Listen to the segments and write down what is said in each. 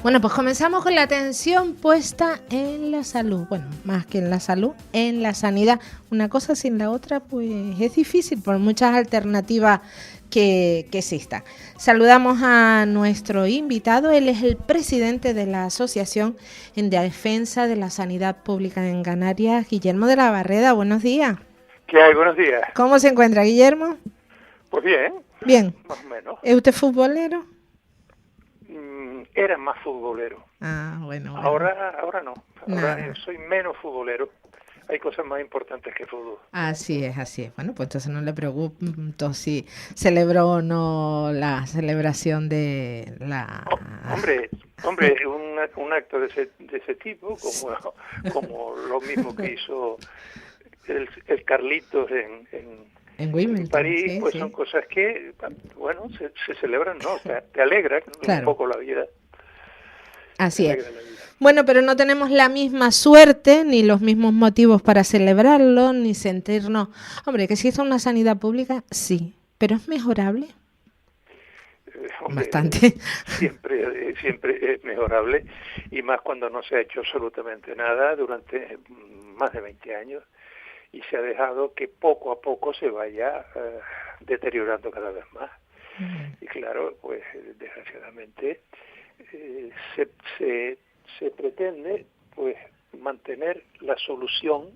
Bueno, pues comenzamos con la atención puesta en la salud. Bueno, más que en la salud, en la sanidad. Una cosa sin la otra, pues es difícil por muchas alternativas que existan. Saludamos a nuestro invitado. Él es el presidente de la Asociación en Defensa de la Sanidad Pública en Canarias, Guillermo de la Barreda. Buenos días. ¿Qué hay? Buenos días. ¿Cómo se encuentra, Guillermo? Pues bien, Bien. más o menos. ¿Es usted futbolero? Era más futbolero. Bueno. Ahora no. Ahora Nada. soy menos futbolero. Hay cosas más importantes que fútbol. Así es, así es. Bueno, pues entonces no le pregunto si celebró o no la celebración de la... Hombre, un acto de ese tipo, como lo mismo que hizo el Carlitos En Wimbledon, París, sí, pues sí. son cosas que, bueno, se celebran, ¿no? Te alegra Claro. un poco la vida. Así Te es. alegra la vida. Bueno, pero no tenemos la misma suerte, ni los mismos motivos para celebrarlo, ni sentirnos... Hombre, que si es una sanidad pública, sí, pero es mejorable. Hombre, Bastante. siempre es mejorable, y más cuando no se ha hecho absolutamente nada durante más de 20 años y se ha dejado que poco a poco se vaya deteriorando cada vez más. Y claro, pues desgraciadamente se pretende pues mantener la solución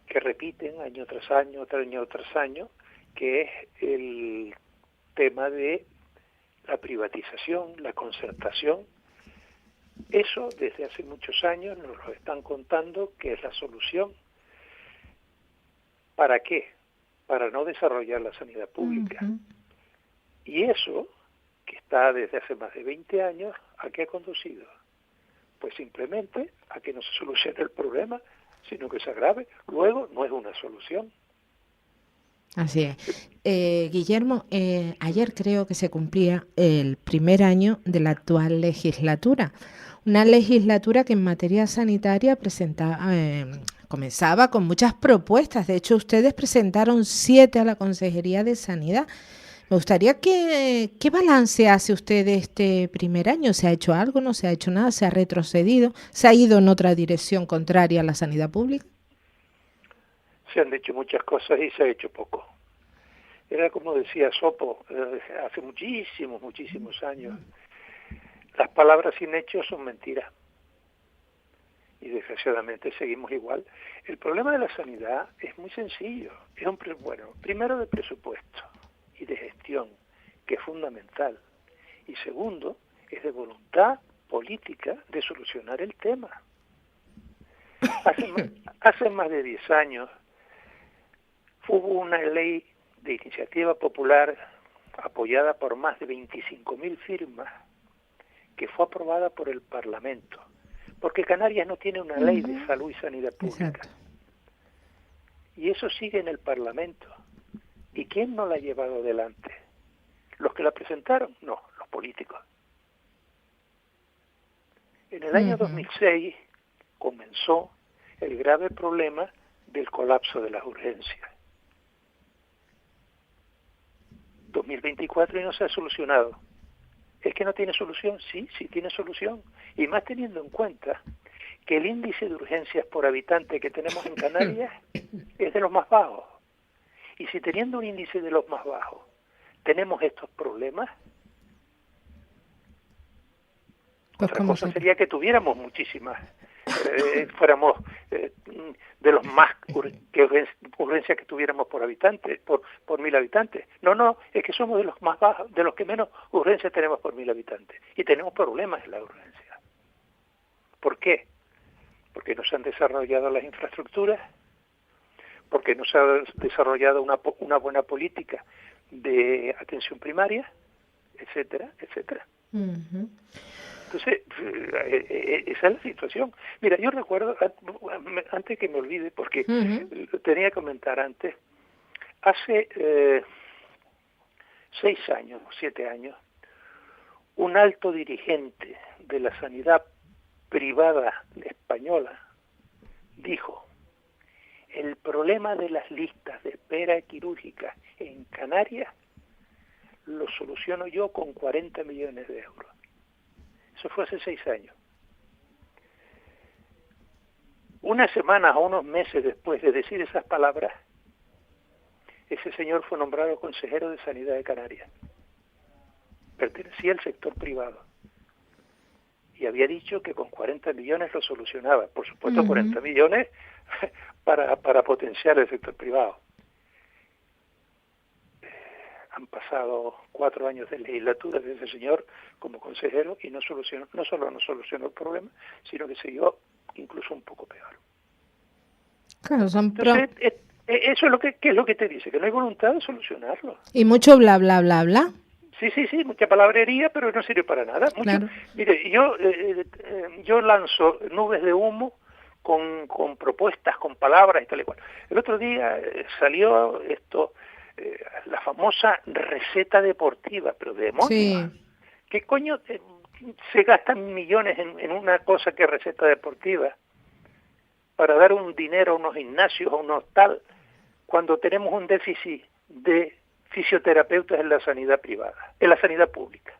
que repiten año tras año, que es el tema de la privatización, la concertación. Eso desde hace muchos años nos lo están contando que es la solución. ¿Para qué? Para no desarrollar la sanidad pública. Y eso, que está desde hace más de 20 años, ¿a qué ha conducido? Pues simplemente a que no se solucione el problema, sino que se agrave. Luego no es una solución. Así es. Guillermo, ayer creo que se cumplía el primer año de la actual legislatura. Una legislatura que en materia sanitaria comenzaba con muchas propuestas. De hecho, ustedes presentaron 7 a la Consejería de Sanidad. Me gustaría ¿qué balance hace usted de este primer año? ¿Se ha hecho algo? ¿No se ha hecho nada? ¿Se ha retrocedido? ¿Se ha ido en otra dirección contraria a la sanidad pública? Se han dicho muchas cosas y se ha hecho poco. Era como decía Sopo hace muchísimos años. Las palabras sin hechos son mentiras. Y desgraciadamente seguimos igual. El problema de la sanidad es muy sencillo. Es primero de presupuesto y de gestión, que es fundamental. Y segundo, es de voluntad política de solucionar el tema. Hace más de 10 años hubo una ley de iniciativa popular apoyada por más de 25.000 firmas que fue aprobada por el Parlamento, porque Canarias no tiene una ley de salud y sanidad pública. Exacto. Y eso sigue en el Parlamento. ¿Y quién no la ha llevado adelante? ¿Los que la presentaron? No, los políticos. En el año 2006 comenzó el grave problema del colapso de las urgencias. 2024 y no se ha solucionado. ¿Es que no tiene solución? Sí tiene solución. Y más teniendo en cuenta que el índice de urgencias por habitante que tenemos en Canarias es de los más bajos. Y si teniendo un índice de los más bajos tenemos estos problemas, Pues otra cosa sería que tuviéramos muchísimas, fuéramos de los más urgencias que tuviéramos por habitante, por 1.000 habitantes. No, es que somos de los más bajos, de los que menos urgencias tenemos por 1.000 habitantes. Y tenemos problemas en la urgencia. ¿Por qué? Porque no se han desarrollado las infraestructuras, porque no se ha desarrollado una buena política de atención primaria, etcétera, etcétera. Entonces, esa es la situación. Mira, yo recuerdo, antes que me olvide, porque tenía que comentar antes, hace 6 años, 7 años, un alto dirigente de la sanidad privada española dijo: el problema de las listas de espera quirúrgica en Canarias lo soluciono yo con 40 millones de euros. Eso fue hace 6 años. Unas semanas o unos meses después de decir esas palabras, ese señor fue nombrado consejero de Sanidad de Canarias. Pertenecía al sector privado. Y había dicho que con 40 millones lo solucionaba. Por supuesto, 40 millones para potenciar el sector privado. Han pasado 4 años de legislatura de ese señor como consejero y no solo no solucionó el problema, sino que siguió incluso un poco peor. Claro, Entonces, eso es ¿qué es lo que te dice? Que no hay voluntad de solucionarlo. Y mucho bla, bla, bla, bla. Sí, mucha palabrería, pero no sirve para nada. Claro. Mire, yo lanzo nubes de humo con propuestas, con palabras y tal y cual. El otro día salió la famosa receta deportiva, pero de demonios. Sí. ¿Qué coño se gastan millones en una cosa que es receta deportiva para dar un dinero a unos gimnasios, a unos tal, cuando tenemos un déficit de fisioterapeutas en la sanidad privada, en la sanidad pública?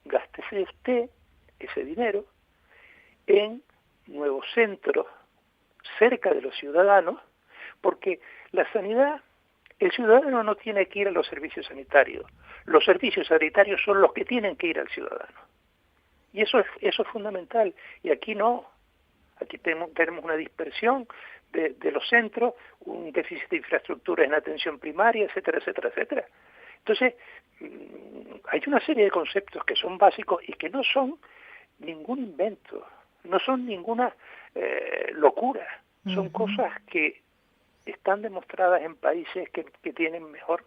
Gástese usted ese dinero en nuevos centros cerca de los ciudadanos, porque la sanidad, el ciudadano no tiene que ir a los servicios sanitarios. Los servicios sanitarios son los que tienen que ir al ciudadano. Y eso es fundamental. Y aquí no. Aquí tenemos una dispersión de los centros, un déficit de infraestructura en atención primaria, etcétera, etcétera, etcétera. Entonces, hay una serie de conceptos que son básicos y que no son ningún invento, no son ninguna locura. Son cosas que están demostradas en países que tienen mejor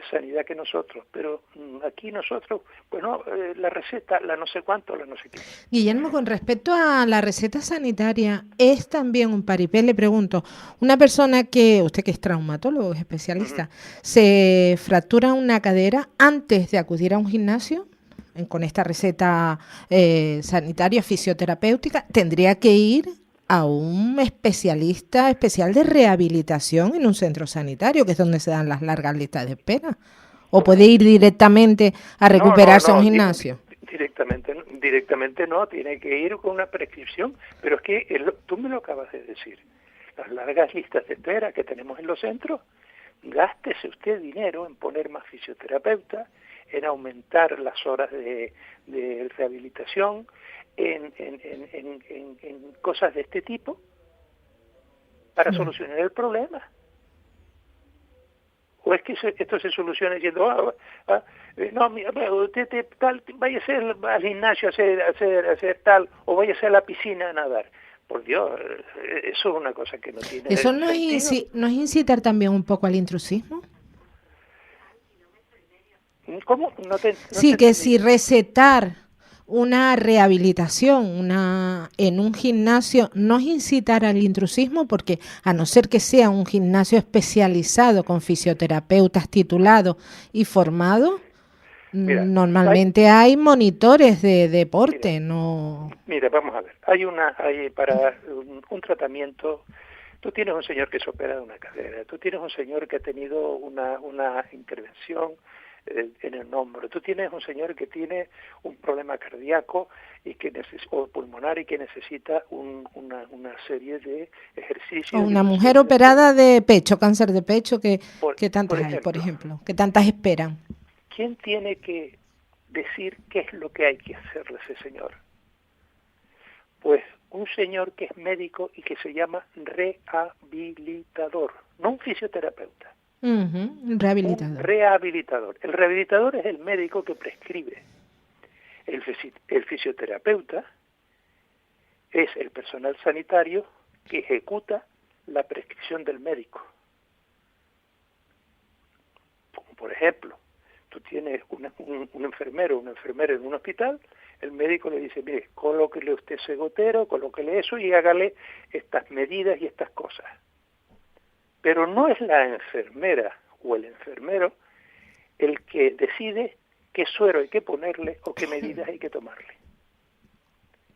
sanidad que nosotros, pero aquí nosotros, pues no, la receta, la no sé cuánto, la no sé qué. Guillermo, con respecto a la receta sanitaria, es también un paripé, le pregunto, una persona usted que es traumatólogo, es especialista, se fractura una cadera antes de acudir a un gimnasio, con esta receta sanitaria fisioterapéutica, tendría que ir a un especialista especial de rehabilitación en un centro sanitario, que es donde se dan las largas listas de espera. ¿O puede ir directamente a recuperarse a un gimnasio? Directamente no, tiene que ir con una prescripción, pero es que tú me lo acabas de decir. Las largas listas de espera que tenemos en los centros, gástese usted dinero en poner más fisioterapeutas, en aumentar las horas de rehabilitación, en cosas de este tipo para solucionar el problema. ¿O es que esto se soluciona diciendo, no, usted vaya al gimnasio a hacer tal, o vaya a la piscina a nadar? Por Dios, eso es una cosa que no tiene ¿Eso no sentido. ¿No es incitar también un poco al intrusismo? ¿Cómo? Sí, que si recetar una rehabilitación en un gimnasio no es incitar al intrusismo, porque a no ser que sea un gimnasio especializado con fisioterapeutas titulados y formados, normalmente hay monitores de deporte. Mira, vamos a ver, hay para un tratamiento. Tú tienes un señor que se opera de una cadera, tú tienes un señor que ha tenido una intervención en el hombro, tú tienes un señor que tiene un problema cardíaco o pulmonar y que necesita una serie de ejercicios. O una mujer operada de pecho, cáncer de pecho, que tantas hay, por ejemplo, que tantas esperan. ¿Quién tiene que decir qué es lo que hay que hacerle a ese señor? Pues un señor que es médico y que se llama rehabilitador, no un fisioterapeuta. Un rehabilitador. Un rehabilitador. El rehabilitador es el médico que prescribe. El fisioterapeuta es el personal sanitario que ejecuta la prescripción del médico. Como por ejemplo, tú tienes un enfermero o una enfermera en un hospital, el médico le dice, mire, colóquele usted ese gotero, colóquele eso y hágale estas medidas y estas cosas. Pero no es la enfermera o el enfermero el que decide qué suero hay que ponerle o qué medidas hay que tomarle.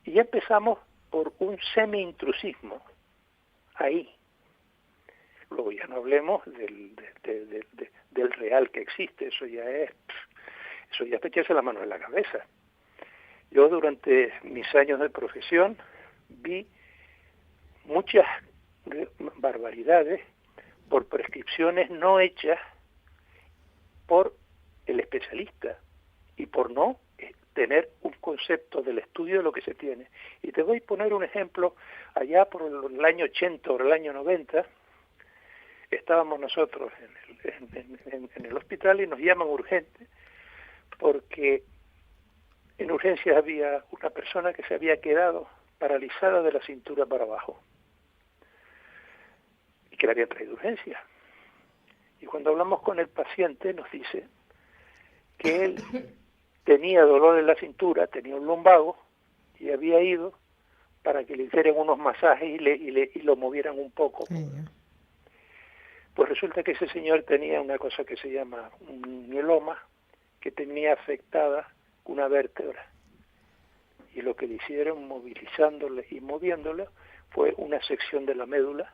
Y ya empezamos por un semi-intrusismo ahí. Luego ya no hablemos del real que existe, eso ya es echarse la mano en la cabeza. Yo durante mis años de profesión vi muchas barbaridades por prescripciones no hechas por el especialista y por no tener un concepto del estudio de lo que se tiene. Y te voy a poner un ejemplo. Allá por el año 80 o el año 90, estábamos nosotros en el hospital y nos llaman urgente porque en urgencias había una persona que se había quedado paralizada de la cintura para abajo y que le habían traído urgencia. Y cuando hablamos con el paciente nos dice que él tenía dolor en la cintura, tenía un lumbago y había ido para que le hicieran unos masajes y lo movieran un poco. Pues resulta que ese señor tenía una cosa que se llama un mieloma, que tenía afectada una vértebra. Y lo que le hicieron movilizándole y moviéndole fue una sección de la médula,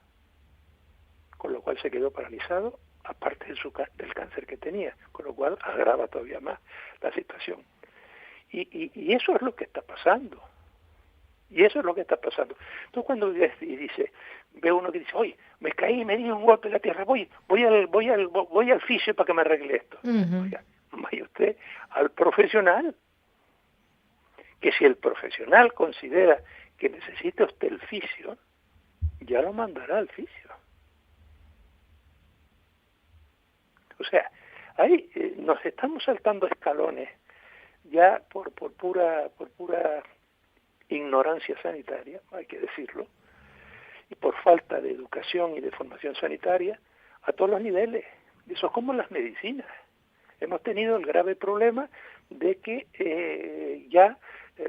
con lo cual se quedó paralizado, aparte del cáncer que tenía, con lo cual agrava todavía más la situación. Y eso es lo que está pasando. Y eso es lo que está pasando. Tú cuando ve uno que dice, oye, me caí, me di un golpe en la tierra, voy al fisio para que me arregle esto. Oiga, vaya usted al profesional, que si el profesional considera que necesita usted el fisio, ya lo mandará al fisio. O sea, ahí nos estamos saltando escalones ya por pura ignorancia sanitaria, hay que decirlo, y por falta de educación y de formación sanitaria a todos los niveles. Eso es como las medicinas. Hemos tenido el grave problema de que ya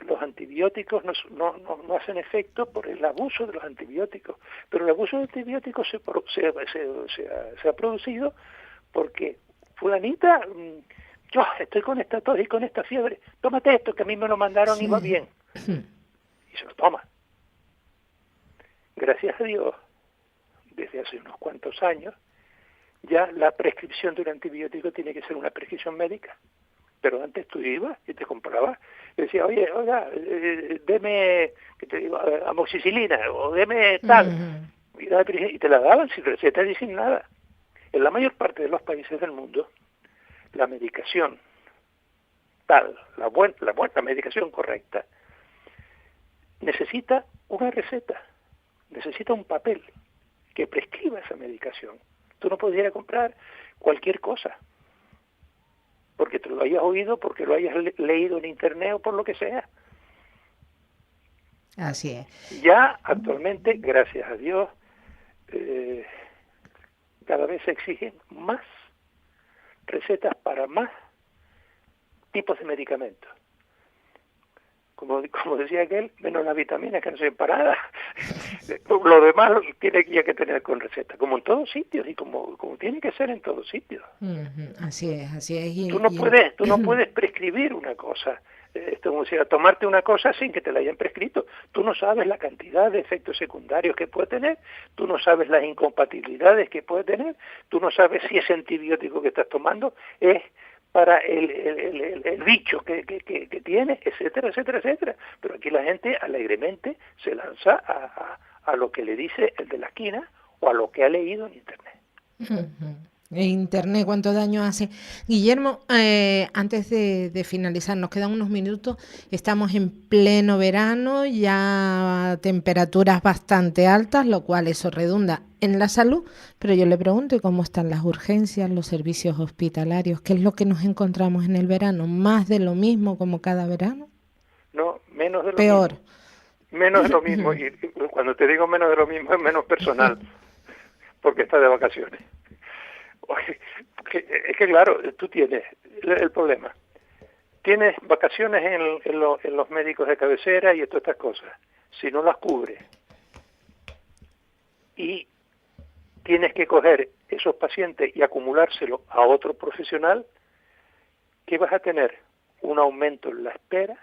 los antibióticos no hacen efecto por el abuso de los antibióticos, pero el abuso de antibióticos se ha producido porque fulanita, yo estoy con esta tos y con esta fiebre, tómate esto que a mí me lo mandaron y va bien. Y se lo toma. Gracias a Dios, desde hace unos cuantos años, ya la prescripción de un antibiótico tiene que ser una prescripción médica. Pero antes tú ibas y te comprabas, y decías, oiga, deme, ¿qué te digo?, amoxicilina, o deme tal, y te la daban sin receta y sin nada. En la mayor parte de los países del mundo, la medicación tal, la buena medicación correcta, necesita una receta, necesita un papel que prescriba esa medicación. Tú no puedes ir a comprar cualquier cosa, porque te lo hayas oído, porque lo hayas leído en internet o por lo que sea. Así es. Ya actualmente, gracias a Dios, cada vez se exigen más recetas para más tipos de medicamentos. Como decía aquel, menos las vitaminas que no se paradas. Lo demás tiene ya que tener con receta, como en todos sitios y como tiene que ser en todos sitios. Así es. Y tú no puedes prescribir una cosa. Como si tomarte una cosa sin que te la hayan prescrito. Tú no sabes la cantidad de efectos secundarios que puede tener, tú no sabes las incompatibilidades que puede tener, tú no sabes si ese antibiótico que estás tomando es para el bicho que tiene, etcétera, etcétera, etcétera. Pero aquí la gente alegremente se lanza a lo que le dice el de la esquina o a lo que ha leído en Internet. Internet, ¿cuánto daño hace? Guillermo, antes de finalizar, nos quedan unos minutos, estamos en pleno verano, ya temperaturas bastante altas, lo cual eso redunda en la salud, pero yo le pregunto, ¿cómo están las urgencias, los servicios hospitalarios? ¿Qué es lo que nos encontramos en el verano? ¿Más de lo mismo como cada verano? No, menos de lo Peor. mismo. Menos de lo mismo, y cuando te digo menos de lo mismo es menos personal, porque está de vacaciones. Es que claro, tú tienes el problema. Tienes vacaciones en los médicos de cabecera y todas estas cosas. Si no las cubres y tienes que coger esos pacientes y acumulárselo a otro profesional, ¿qué vas a tener? Un aumento en la espera,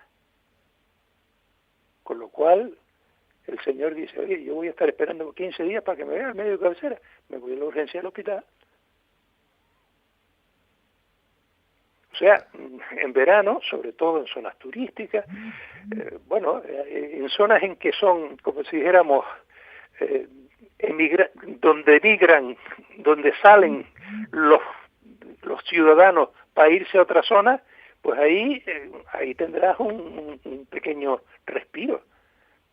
con lo cual el señor dice, oye, yo voy a estar esperando 15 días para que me vea el médico de cabecera, me voy a la urgencia del hospital. O sea, en verano, sobre todo en zonas turísticas, en zonas en que son, como si dijéramos, donde migran, donde salen los ciudadanos para irse a otra zona, pues ahí tendrás un pequeño respiro.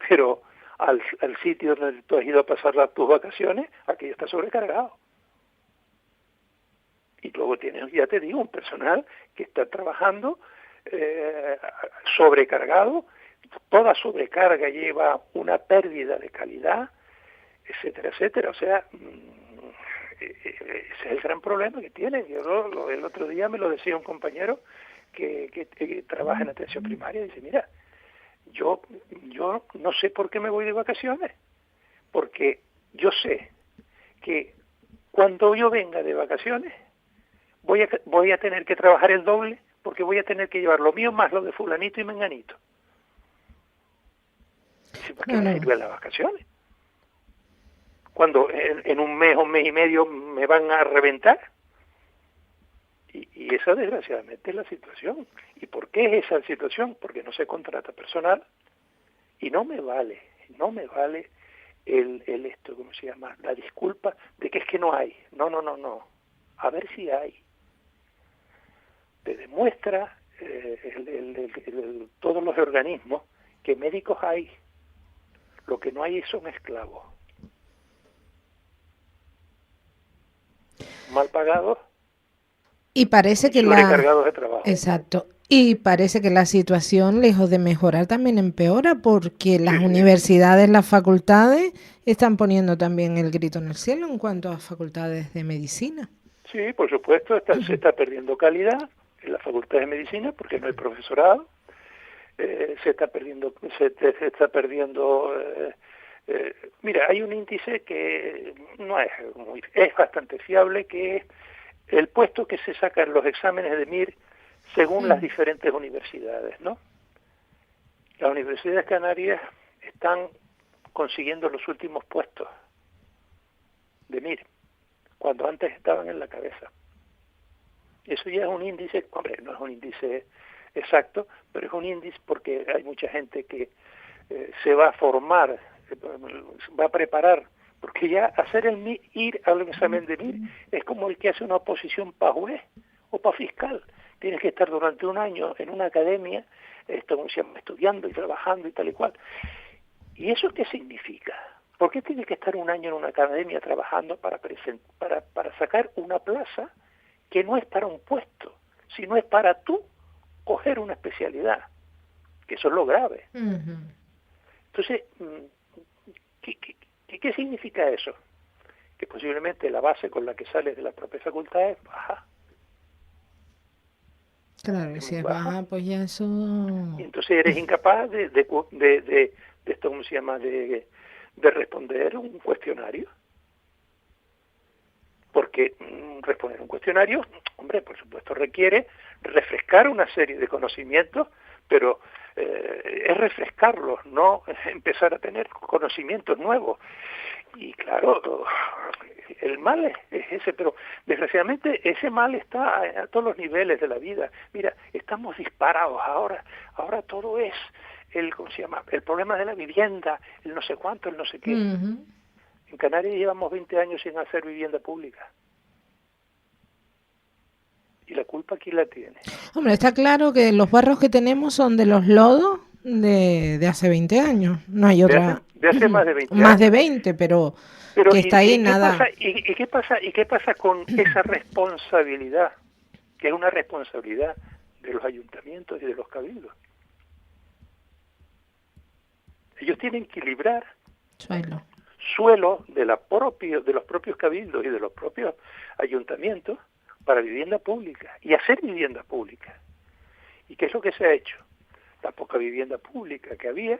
Pero al sitio donde tú has ido a pasar tus vacaciones, aquello está sobrecargado. Y luego tienes, ya te digo, un personal que está trabajando sobrecargado. Toda sobrecarga lleva una pérdida de calidad, etcétera, etcétera. O sea, ese es el gran problema que tienen. El otro día me lo decía un compañero que trabaja en atención primaria y dice, mira, yo no sé por qué me voy de vacaciones, porque yo sé que cuando yo venga de vacaciones voy a tener que trabajar el doble, porque voy a tener que llevar lo mío más lo de fulanito y menganito. ¿Para qué me sirven las vacaciones? Cuando en un mes o mes y medio me van a reventar. Y esa desgraciadamente es la situación. ¿Y por qué es esa situación? Porque no se contrata personal y no me vale el esto, ¿cómo se llama? La disculpa de que es que no hay. No. A ver si hay. Te demuestra todos los organismos que médicos hay. Lo que no hay son esclavos. Mal pagados. Y parece que sobrecargados de trabajo. Exacto. Y parece que la situación, lejos de mejorar, también empeora, porque las universidades, las facultades, están poniendo también el grito en el cielo en cuanto a facultades de medicina. Sí, por supuesto, se está perdiendo calidad en la facultad de medicina porque no hay profesorado. Se está perdiendo. Mira, hay un índice que no es bastante fiable, que es el puesto que se saca en los exámenes de MIR según las diferentes universidades, ¿no? Las universidades canarias están consiguiendo los últimos puestos de MIR, cuando antes estaban en la cabeza. Eso ya es un índice, hombre, no es un índice exacto, pero es un índice porque hay mucha gente que se va a formar, va a preparar, porque ya hacer el MIR, ir al examen de MIR, es como el que hace una oposición para juez o para fiscal. Tienes que estar durante un año en una academia, estudiando y trabajando y tal y cual. ¿Y eso qué significa? ¿Por qué tienes que estar un año en una academia trabajando para sacar una plaza que no es para un puesto, sino es para tú coger una especialidad? Que eso es lo grave. Entonces, ¿qué significa eso? Que posiblemente la base con la que sales de la propia facultad es baja. Claro, y si es baja, pues ya eso... Y entonces eres incapaz de esto, ¿cómo se llama?, de responder un cuestionario. Porque responder un cuestionario, hombre, por supuesto requiere refrescar una serie de conocimientos, pero es refrescarlos, no empezar a tener conocimientos nuevos. Y claro, el mal es ese, pero desgraciadamente ese mal está a todos los niveles de la vida. Mira, estamos disparados ahora todo es ¿cómo se llama?, el problema de la vivienda, el no sé cuánto, el no sé qué. En Canarias llevamos 20 años sin hacer vivienda pública. ¿Y la culpa quién la tiene? Hombre, está claro que los barrios que tenemos son de los lodos de hace 20 años. No hay otra... De hace más de 20 años. Más de 20, pero que está ahí nada... ¿Qué pasa con esa responsabilidad? Que es una responsabilidad de los ayuntamientos y de los cabildos. Ellos tienen que librar suelo de los propios cabildos y de los propios ayuntamientos para vivienda pública y hacer vivienda pública. ¿Y qué es lo que se ha hecho? La poca vivienda pública que había,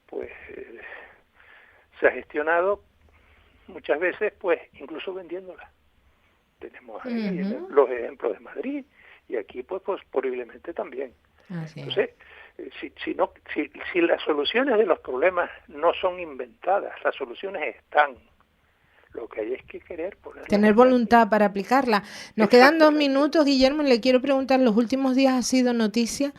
pues se ha gestionado muchas veces, pues incluso vendiéndola. Tenemos ahí los ejemplos de Madrid y aquí pues posiblemente también. Entonces, si las soluciones de los problemas no son inventadas, las soluciones están. Lo que hay es que querer ponerla. Tener voluntad para aplicarla. Nos quedan 2 minutos, Guillermo, le quiero preguntar, los últimos días ha sido noticia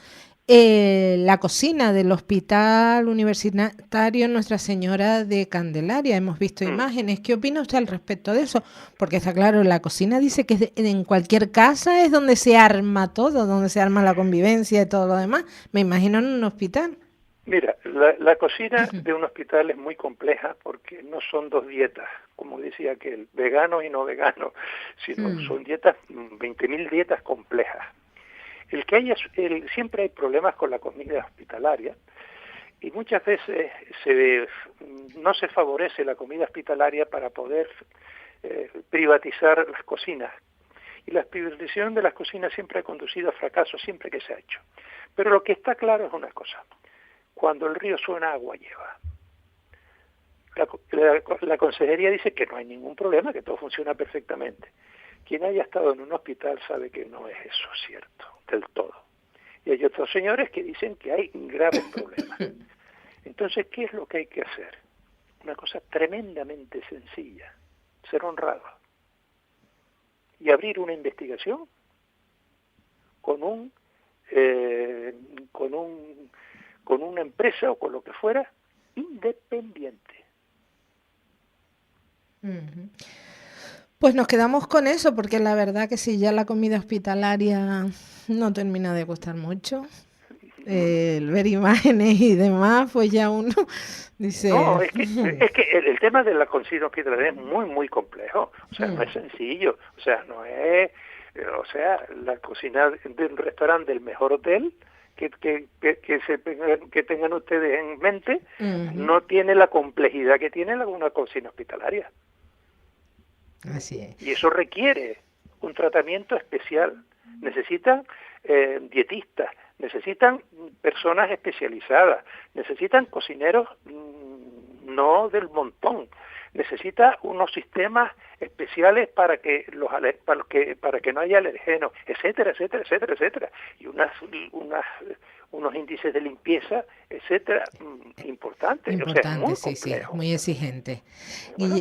la cocina del Hospital Universitario Nuestra Señora de Candelaria. Hemos visto imágenes. ¿Qué opina usted al respecto de eso? Porque está claro, la cocina dice que en cualquier casa es donde se arma todo, donde se arma la convivencia y todo lo demás. Me imagino en un hospital. Mira, la cocina de un hospital es muy compleja porque no son 2 dietas, como decía aquel, vegano y no vegano, sino son dietas, 20.000 dietas complejas. Siempre hay problemas con la comida hospitalaria y muchas veces no se favorece la comida hospitalaria para poder privatizar las cocinas. Y la privatización de las cocinas siempre ha conducido a fracaso, siempre que se ha hecho. Pero lo que está claro es una cosa: cuando el río suena, agua lleva. La consejería dice que no hay ningún problema, que todo funciona perfectamente. Quien haya estado en un hospital sabe que no es eso cierto, del todo. Y hay otros señores que dicen que hay graves problemas. Entonces, ¿qué es lo que hay que hacer? Una cosa tremendamente sencilla: ser honrado. Y abrir una investigación con una empresa o con lo que fuera independiente. Pues nos quedamos con eso, porque la verdad que si ya la comida hospitalaria no termina de gustar mucho, el ver imágenes y demás, pues ya uno dice... No, es que el tema de la cocina hospitalaria es muy, muy complejo. O sea, no es sencillo. O sea, no es... O sea, la cocina de un restaurante del mejor hotel que tengan ustedes en mente no tiene la complejidad que tiene una cocina hospitalaria. Así es. Y eso requiere un tratamiento especial. Necesitan dietistas, necesitan personas especializadas, necesitan cocineros no del montón, necesita unos sistemas especiales para que no haya alergenos, etcétera, etcétera, etcétera, etcétera, y unos índices de limpieza, etcétera, importantes. Importante, o sea, muy sí, complejo. muy exigente. Bueno.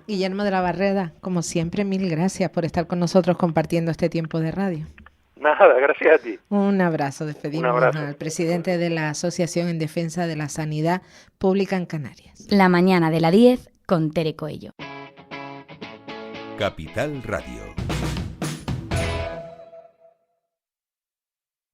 Guillermo de la Barreda, como siempre, mil gracias por estar con nosotros compartiendo este tiempo de radio. Nada, gracias a ti. Un abrazo. Despedimos Un abrazo. Al presidente de la Asociación en Defensa de la Sanidad Pública en Canarias. La mañana de la 10 con Tere Coello. Capital Radio.